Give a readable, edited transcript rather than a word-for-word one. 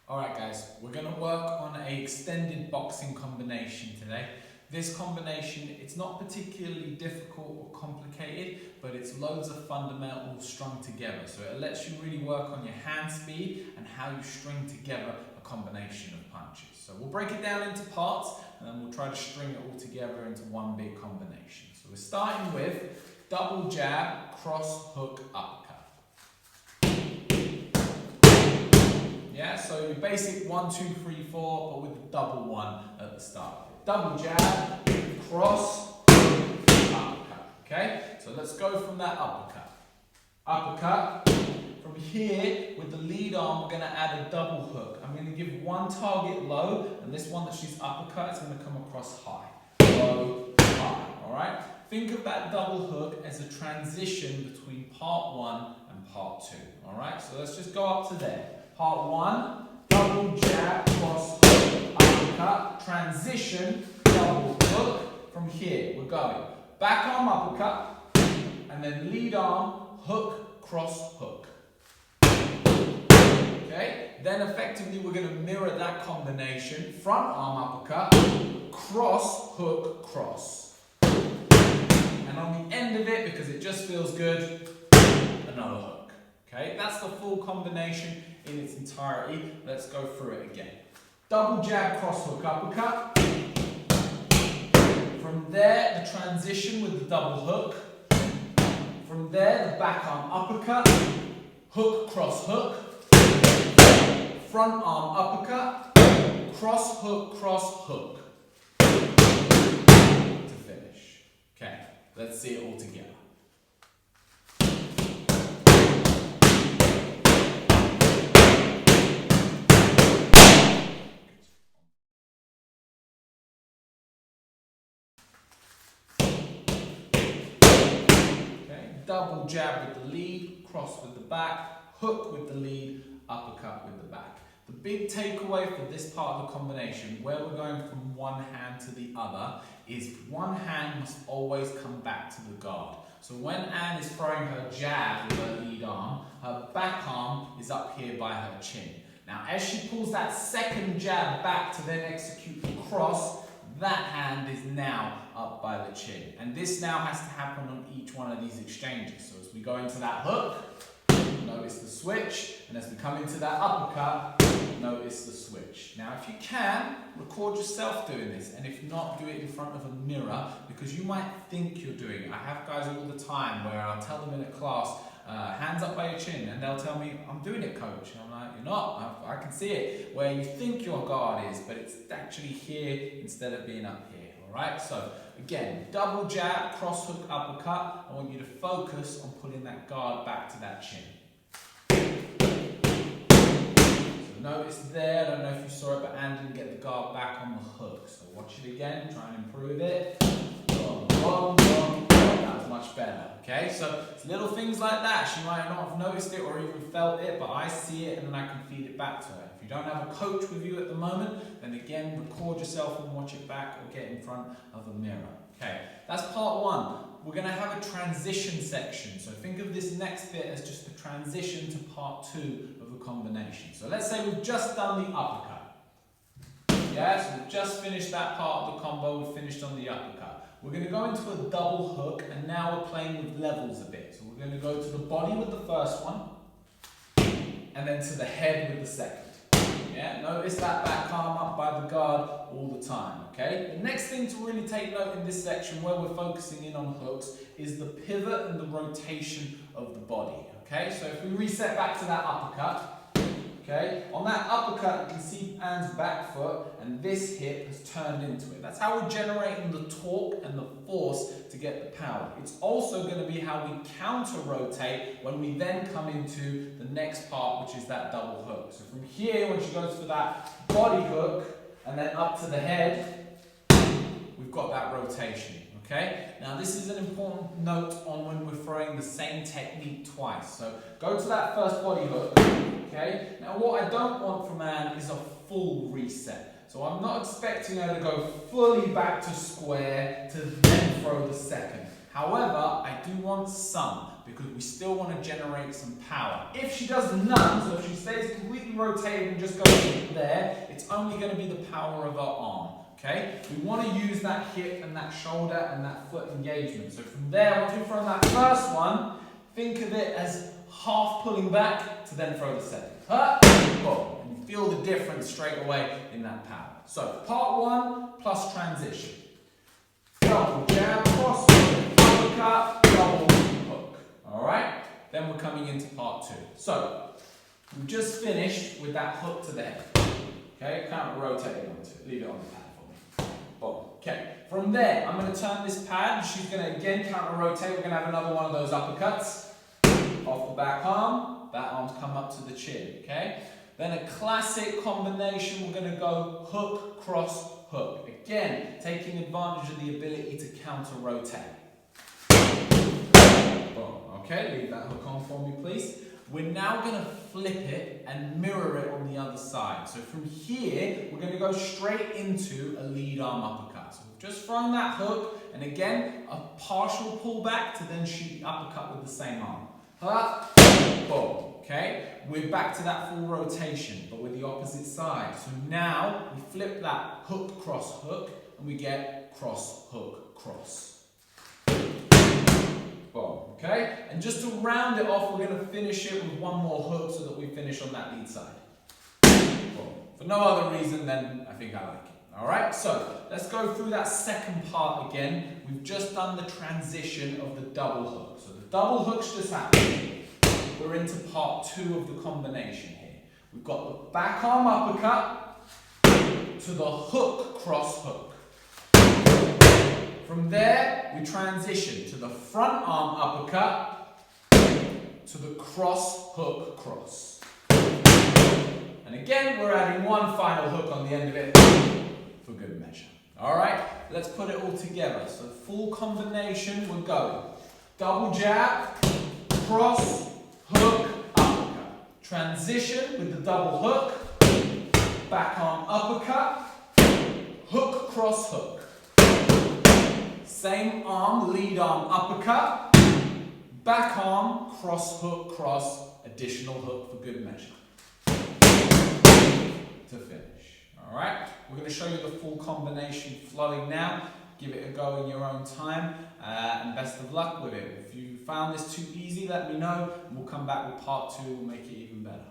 Alright guys, we're going to work on an extended boxing combination today. This combination, it's not particularly difficult or complicated, but it's loads of fundamentals strung together. So it lets you really work on your hand speed and how you string together a combination of punches. So we'll break it down into parts and then we'll try to string it all together into one big combination. So we're starting with double jab, cross, hook, uppercut. Yeah, so your basic 1, 2, 3, 4, but with the double one at the start. Double jab, cross, uppercut. Okay, so let's go from that uppercut. Uppercut. From here, with the lead arm, we're going to add a double hook. I'm going to give one target low, and this one that she's uppercut is going to come across high. Low, high. Alright? Think of that double hook as a transition between part 1 and part 2. Alright, so let's just go up to there. Part 1, double jab, cross, hook, uppercut, transition, double hook. From here, we're going back arm uppercut, and then lead arm, hook, cross, hook. Okay, then effectively we're going to mirror that combination, front arm uppercut, cross, hook, cross. And on the end of it, because it just feels good, another hook. Okay, that's the full combination in its entirety. Let's go through it again. Double jab, cross, hook, uppercut. From there, the transition with the double hook. From there, the back arm uppercut. Hook, cross, hook. Front arm uppercut. Cross, hook. To finish. Okay, let's see it all together. Double jab with the lead, cross with the back, hook with the lead, uppercut with the back. The big takeaway for this part of the combination, where we're going from one hand to the other, is one hand must always come back to the guard. So when Anne is throwing her jab with her lead arm, her back arm is up here by her chin. Now as she pulls that second jab back to then execute the cross, that hand is now up by the chin. And this now has to happen on each one of these exchanges. So as we go into that hook, notice the switch. And as we come into that uppercut, notice the switch. Now if you can, record yourself doing this. And if not, do it in front of a mirror, because you might think you're doing it. I have guys all the time where I'll tell them in a class, hands up by your chin, and they'll tell me, I'm doing it, coach. And I'm like, you're not, I can see it. Where you think your guard is, but it's actually here instead of being up here. Alright, so again, double jab, cross hook, uppercut. I want you to focus on pulling that guard back to that chin. So notice there, I don't know if you saw it, but Anne didn't get the guard back on the hook. So watch it again, try and improve it. That was much better. Okay, so it's little things like that. She might not have noticed it or even felt it, but I see it and then I can feed it back to her. If you don't have a coach with you at the moment, then again, record yourself and watch it back or get in front of a mirror. Okay, that's part 1. We're going to have a transition section. So think of this next bit as just the transition to part 2 of the combination. So let's say we've just done the uppercut. Yeah, so we've just finished that part of the combo, we've finished on the uppercut. We're going to go into a double hook, and now we're playing with levels a bit. So we're going to go to the body with the first one, and then to the head with the second. Yeah, notice that back arm up by the guard all the time, okay? The next thing to really take note in this section, where we're focusing in on hooks, is the pivot and the rotation of the body, okay? So if we reset back to that uppercut, okay, on that uppercut, you can see Anne's back foot, and this hip has turned into it. That's how we're generating the torque and the force to get the power. It's also going to be how we counter-rotate when we then come into the next part, which is that double hook. So from here, when she goes for that body hook, and then up to the head, we've got that rotation. Okay? Now this is an important note on when we're throwing the same technique twice. So go to that first body hook. Okay? Now what I don't want from Anne is a full reset. So I'm not expecting her to go fully back to square to then throw the second. However, I do want some, because we still want to generate some power. If she does none, so if she stays completely rotated and just goes there, it's only going to be the power of our arm. Okay? We want to use that hip and that shoulder and that foot engagement. So from there, once we've thrown that first one, think of it as half pulling back to then throw the second. Boom. And you feel the difference straight away in that power. So part one plus transition. Double jab, cross hook, uppercut, double hook. Alright? Then we're coming into part two. So, we've just finished with that hook to the head. Okay, counter rotating onto it. Leave it on the pad for me. Boom. Okay, from there, I'm going to turn this pad. She's going to again counter rotate. We're going to have another one of those uppercuts. Off the back arm, that arm's come up to the chin. Okay? Then a classic combination, we're going to go hook, cross, hook. Again, taking advantage of the ability to counter rotate. Boom. Okay, leave that hook on for me, please. We're now going to flip it and mirror it on the other side. So from here, we're going to go straight into a lead arm uppercut. So we've just thrown that hook, and again, a partial pullback to then shoot the uppercut with the same arm. Boom. Okay, we're back to that full rotation, but with the opposite side. So now we flip that hook, cross, hook, and we get cross, hook, cross. Boom. Okay, and just to round it off, we're going to finish it with one more hook so that we finish on that lead side. Boom. For no other reason than I think I like it. Alright, so let's go through that second part again. We've just done the transition of the double hook. So the double hook's just happened. We're into part two of the combination here. We've got the back arm uppercut to the hook, cross, hook. From there, we transition to the front arm uppercut to the cross, hook, cross. And again, we're adding one final hook on the end of it for good measure. Alright, let's put it all together. So full combination, we're going. Double jab, cross, hook, uppercut. Transition with the double hook, back arm uppercut, hook, cross, hook. Same arm, lead arm uppercut, back arm, cross, hook, cross, additional hook for good measure. To finish. Alright, we're going to show you the full combination flowing now. Give it a go in your own time, and best of luck with it. If you found this too easy, let me know, and we'll come back with part two, we'll make it even better.